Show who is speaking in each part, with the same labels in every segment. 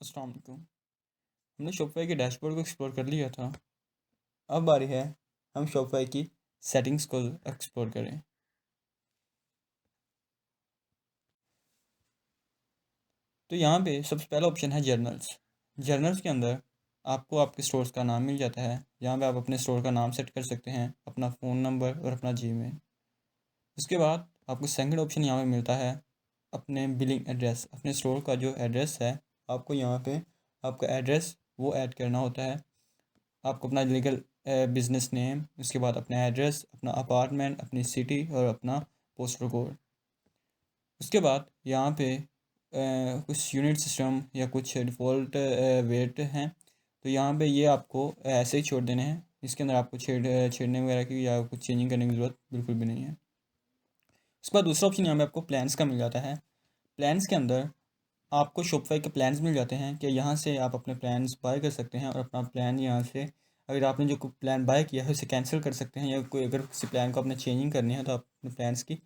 Speaker 1: अस्सलाम वालेकुम। हमने शॉपिफ़ाई के डैशबोर्ड को एक्सप्लोर कर लिया था। अब बारी है हम शॉपिफ़ाई की सेटिंग्स को एक्सप्लोर करें। तो यहाँ पे सबसे पहला ऑप्शन है जर्नल्स। जर्नल्स के अंदर आपको आपके स्टोर्स का नाम मिल जाता है। यहाँ पे आप अपने स्टोर का नाम सेट कर सकते हैं, अपना फ़ोन नंबर और अपना जीमेल। उसके बाद आपको सेकंड ऑप्शन यहाँ पे मिलता है अपने बिलिंग एड्रेस। अपने स्टोर का जो एड्रेस है, आपको यहाँ पे आपका एड्रेस वो ऐड करना होता है। आपको अपना लीगल बिजनेस नेम, उसके बाद अपना एड्रेस, अपना अपार्टमेंट, अपनी सिटी और अपना पोस्टल कोड। उसके बाद यहाँ पे कुछ यूनिट सिस्टम या कुछ डिफ़ॉल्ट वेट हैं, तो यहाँ पे ये आपको ऐसे ही छोड़ देने हैं। इसके अंदर आपको छेड़ने वगैरह की या कुछ चेंजिंग करने की ज़रूरत बिल्कुल भी नहीं है। उसके बाद दूसरा ऑप्शन यहाँ पे आपको प्लान्स का मिल जाता है। प्लान्स के अंदर आपको शॉपिफ़ाई के प्लान्स मिल जाते हैं कि यहाँ से आप अपने प्लान्स बाय कर सकते हैं और अपना प्लान यहाँ से, अगर आपने जो प्लान बाय किया है उसे कैंसिल कर सकते हैं, या कोई अगर किसी प्लान को आपने चेंजिंग करनी है तो आप अपने प्लान्स की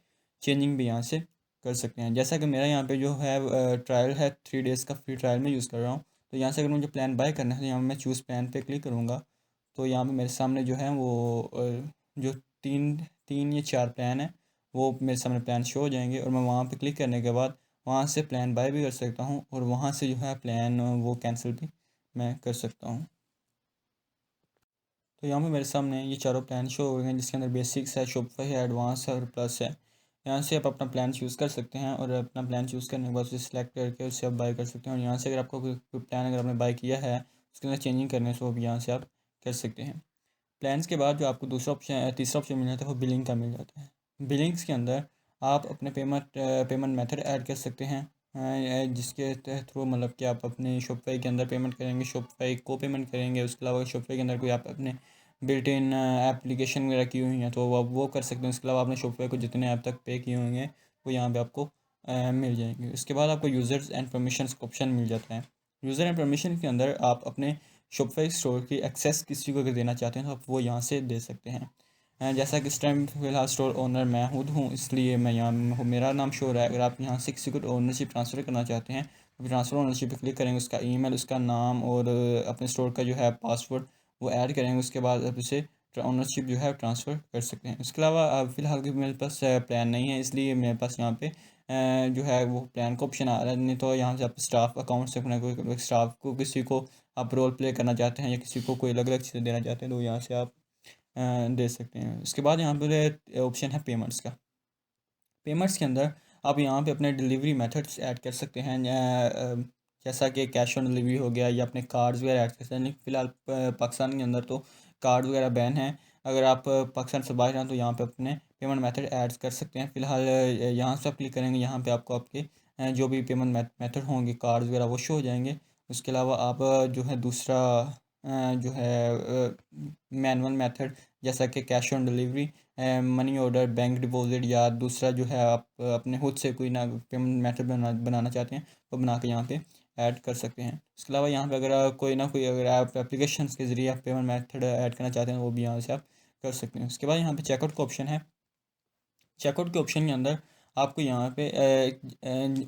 Speaker 1: चेंजिंग भी यहाँ से कर सकते हैं। जैसा कि मेरा यहाँ पे जो है ट्रायल है, 3 डेज़ का फ्री ट्रायल में यूज़ कर रहा हूँ। तो यहाँ से अगर मुझे प्लान बाय करना है तो यहाँ मैं चूज़ प्लान पे क्लिक करूँगा। तो यहाँ पे मेरे सामने जो है वो जो तीन तीन या चार प्लान है वो मेरे सामने प्लान शो हो जाएंगे, और मैं वहाँ पे क्लिक करने के बाद वहाँ से प्लान बाय भी कर सकता हूँ और वहाँ से जो है प्लान वो कैंसिल भी मैं कर सकता हूँ। तो यहाँ पे मेरे सामने ये चारों प्लान शो हो गए हैं, जिसके अंदर बेसिक्स है, शॉपिफ़ाई है, एडवांस है और प्लस है। यहाँ से आप अपना प्लान चूज़ कर सकते हैं और अपना प्लान चूज़ करने के बाद उसे सिलेक्ट करके उससे आप बाय कर सकते हैं। और यहाँ से अगर आपको कोई प्लान अगर आपने बाय किया है उसके अंदर चेंजिंग करने से वो भी यहाँ से आप कर सकते हैं। प्लान्स के बाद जो आपको दूसरा ऑप्शन तीसरा ऑप्शन मिल जाता है वो बिलिंग का मिल जाता है। बिलिंग्स के अंदर आप अपने पेमेंट मेथड ऐड कर सकते हैं, जिसके थ्रू मतलब कि आप अपने शॉपिफ़ाई के अंदर पेमेंट करेंगे, शॉपिफ़ाई को पेमेंट करेंगे। उसके अलावा शॉपिफ़ाई के अंदर कोई आप अपने बिल्ट इन एप्लीकेशन वगैरह की हुई हैं तो वो कर सकते हैं। उसके अलावा आपने शॉपिफ़ाई को जितने ऐप तक पे किए होंगे वो यहाँ पे आपको मिल जाएंगे। उसके बाद आपको यूज़र्स एंड परमिशंस का ऑप्शन मिल जाता है। यूज़र एंड परमिशन के अंदर आप अपने शॉपिफ़ाई स्टोर की एक्सेस किसी को अगर देना चाहते हैं तो आप वो यहाँ से दे सकते हैं। जैसा कि इस टाइम फ़िलहाल स्टोर ओनर मैं खुद हूँ, इसलिए मैं यहाँ मेरा नाम शो हो रहा है। अगर आप यहाँ से किसी को ओनरशिप ट्रांसफ़र करना चाहते हैं तो ट्रांसफ़र ओनरशिप पे क्लिक करेंगे, उसका ईमेल, उसका नाम और अपने स्टोर का जो है पासवर्ड वो ऐड करेंगे। उसके बाद आप इसे ओनरशिप जो है ट्रांसफ़र कर सकते हैं। उसके अलावा फ़िलहाल के मेरे पास प्लान नहीं है, इसलिए मेरे पास यहाँ पे जो है वो प्लान का ऑप्शन आ रहा है। नहीं तो यहाँ से आप स्टाफ अकाउंट से अपना कोई स्टाफ को किसी को आप रोल प्ले करना चाहते हैं या किसी को कोई अलग अलग चीज़ें देना चाहते हैं तो यहाँ से आप दे सकते हैं। उसके बाद यहाँ पर ऑप्शन है पेमेंट्स का। पेमेंट्स के अंदर आप यहाँ पे अपने डिलीवरी मेथड्स ऐड कर सकते हैं, जैसा कि कैश ऑन डिलीवरी हो गया या अपने कार्ड्स वगैरह ऐड कर सकते हैं। लेकिन फ़िलहाल पाकिस्तान के अंदर तो कार्ड वगैरह बैन है। अगर आप पाकिस्तान से बाहर हैं तो यहाँ पे अपने पेमेंट मेथड ऐड कर सकते हैं। फ़िलहाल यहाँ से आप क्लिक करेंगे, यहाँ पे आपको आपके जो भी पेमेंट मेथड होंगे, कार्ड्स वगैरह वो शो हो जाएंगे। उसके अलावा आप जो है दूसरा जो है मैनुअल मेथड, जैसा कि cash on delivery, money order, bank deposit, या दूसरा जो है आप अपने खुद से कोई ना पेमेंट मेथड बनाना चाहते हैं तो बना के यहाँ पे ऐड कर सकते हैं। इसके अलावा यहाँ पे अगर कोई ना कोई अगर आप एप्लीकेशन के ज़रिए आप पेमेंट मेथड ऐड करना चाहते हैं वो भी यहाँ से आप कर सकते हैं। उसके बाद यहाँ पे चेकआउट का ऑप्शन है। चेकआउट के ऑप्शन के अंदर आपको यहाँ पे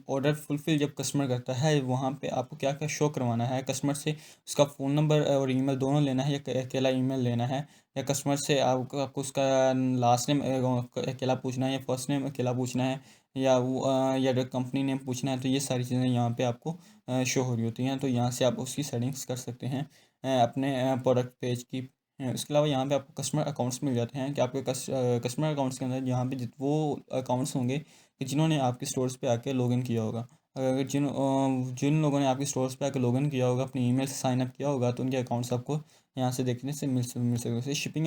Speaker 1: ऑर्डर फुलफ़िल जब कस्टमर करता है वहाँ पे आपको क्या क्या शो करवाना है। कस्टमर से उसका फ़ोन नंबर और ईमेल दोनों लेना है या अकेला ईमेल लेना है, या कस्टमर से आपको उसका लास्ट नेम अकेला पूछना है या फर्स्ट नेम अकेला पूछना है, या वो या कंपनी नेम पूछना है। तो ये सारी चीज़ें यहाँ पे आपको शो हो रही होती हैं। तो यहाँ से आप उसकी सेटिंग्स कर सकते हैं अपने प्रोडक्ट पेज की। इसके अलावा यहाँ पे आपको कस्टमर अकाउंट्स मिल जाते हैं कि आपके कस्टमर अकाउंट्स के अंदर यहाँ पे वो अकाउंट्स होंगे कि जिन्होंने आपके स्टोर्स पे आके लॉगिन किया होगा। अगर जिन लोगों ने आपके स्टोर्स पे आके लॉगिन किया होगा, अपनी ईमेल से साइन अप किया होगा, तो उनके अकाउंट्स आपको यहाँ से देखने से मिल सकते हैं। शिपिंग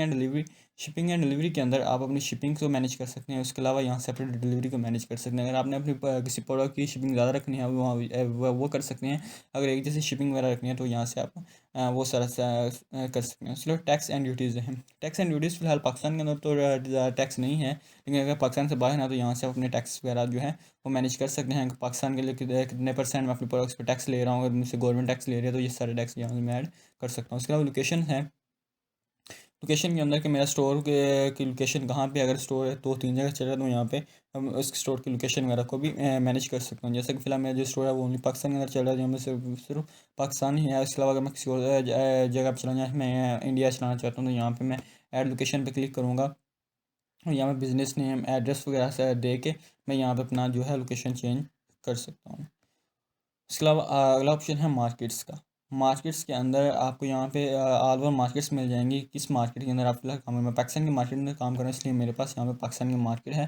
Speaker 1: एंड डिलीवरी के अंदर आप अपनी शिपिंग को मैनेज कर सकते हैं। उसके अलावा यहाँ से अपनी डिलीवरी को मैनेज कर सकते हैं। अगर आपने अपनी किसी प्रोडक्ट की शिपिंग ज़्यादा रखनी है वो कर सकते हैं। अगर एक जैसी शिपिंग वगैरह रखनी है तो यहाँ से आप वो सारा कर सकते हैं। चलो टैक्स एंड ड्यूटीज़ हैं। टैक्स एंड ड्यूटीज़ फ़िलहाल पाकिस्तान के अंदर तो टैक्स नहीं है, लेकिन अगर पाकिस्तान से बाहर है तो यहाँ से आप अपने टैक्स वगैरह जो है वो मैनेज कर सकते हैं। पाकिस्तान के लिए कितने परसेंट मैं अपने प्रोडक्ट्स पे टैक्स ले रहा हूँ, अगर मुझसे गवर्नमेंट टैक्स ले रही है तो ये सारे टैक्स यहाँ से मैं ऐड कर सकता हूँ। उसके अलावा लोकेशन है। लोकेशन के अंदर कि मेरा स्टोर की लोकेशन कहाँ पे, अगर स्टोर है तो 3 जगह चल रहा है, तो यहाँ पे हम उस स्टोर की लोकेशन वगैरह को भी मैनेज कर सकता हूँ। जैसे कि फिलहाल मेरा जो स्टोर है वो ओनली पाकिस्तान के अंदर चल रहा है, जो मैं सिर्फ पाकिस्तान ही है। इसके अलावा अगर मैं किसी और जगह पर चलाना, मैं इंडिया चलाना चाहता हूँ, तो यहाँ पर मैं ऐड लोकेशन पर क्लिक करूँगा और यहाँ पर बिज़नेस नेम एड्रेस वगैरह से दे के मैं यहाँ पर अपना जो है लोकेशन चेंज कर सकता हूँ। इसके अलावा अगला ऑप्शन है मार्केट्स का। मार्केट्स के अंदर आपको यहाँ पे ऑल ओवर मार्केट्स मिल जाएंगी। किस मार्केट के अंदर आप फिलहाल काम, मैं पाकिस्तान की मार्केट में काम कर रहा हूँ, इसलिए मेरे पास यहाँ पे पाकिस्तान की मार्केट है।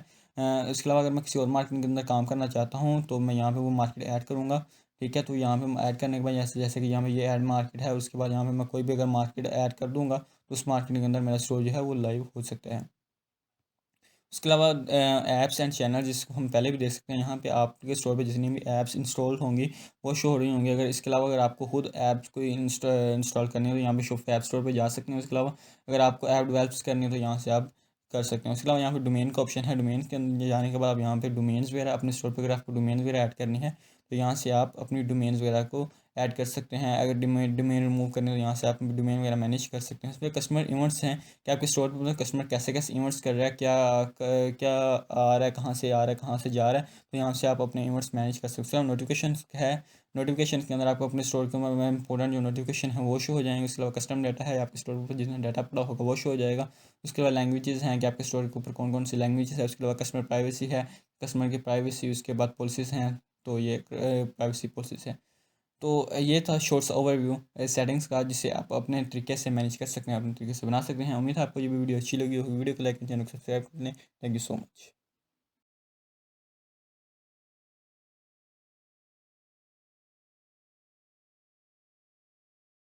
Speaker 1: इसके अलावा अगर मैं किसी और मार्केट के अंदर काम करना चाहता हूँ तो मैं यहाँ पे वो मार्केट ऐड करूँगा। ठीक है, तो यहाँ पे ऐड करने के बाद जैसे जैसे कि यहाँ पे ये ऐड मार्केट है, उसके बाद यहाँ पे मैं कोई भी अगर मार्केट ऐड कर दूँगा तो उस मार्केट के अंदर मेरा स्टोर जो है वो लाइव हो सकता है। उसके अलावा ऐप्स एंड चैनल, जिसको हम पहले भी देख सकते हैं, यहाँ पे आपके स्टोर पे जितनी भी ऐप्स इंस्टॉल होंगी वो शो हो रही होंगी। अगर इसके अलावा अगर आपको खुद ऐप्स को इंस्टॉल करनी है तो यहाँ पे शो ऐप स्टोर पे जा सकते हैं। उसके अलावा अगर आपको ऐप डेवलप्स करनी है तो यहाँ से आप कर सकते हैं। उसके अलावा यहाँ पे डोमेन का ऑप्शन है। डोमेन के अंदर जाने के बाद आप यहाँ पे डोमेन्स वगैरह अपने स्टोर पर अगर आपको डोमेन वगैरह ऐड करनी है तो यहाँ से आप अपनी डोमेन्स वगैरह को ऐड कर सकते हैं। अगर डोमेन रिमूव करने तो यहाँ से आप डोमेन वगैरह मैनेज कर सकते हैं। इस पर कस्टमर इवेंट्स हैं कि आपके स्टोर पर मतलब कस्टमर कैसे कैसे इवेंट्स कर रहा है, क्या आ रहा है, कहाँ से आ रहा है, कहाँ से जा रहा है, तो यहाँ से आप अपने इवेंट्स मैनेज कर सकते हैं। नोटिफिकेशन है, नोटिफिकेशन के अंदर आपको अपने स्टोर के इंपॉर्टेंट जो नोटिफिकेशन है वो शो हो जाएंगे। उसके अलावा कस्टम डाटा है, आपके स्टोर पर जितना डाटा पड़ा होगा वो शो हो जाएगा। उसके अलावा लैंग्वेजेस हैं कि आपके स्टोर के ऊपर कौन कौन सी लैंग्वेजेस है। उसके अलावा कस्टमर प्राइवेसी है, कस्टमर की प्राइवेसी, उसके बाद पॉलिसीज़ हैं, तो ये प्राइवेसी पॉलिसीज़ है। तो ये था शॉर्ट्स ओवरव्यू सेटिंग्स का, जिसे आप अपने तरीके से मैनेज कर सकते हैं, अपने तरीके से बना सकते हैं। उम्मीद है आपको ये वीडियो अच्छी लगी होगी। वीडियो को लाइक करें, चैनल को सब्सक्राइब कर लें। Thank you so much.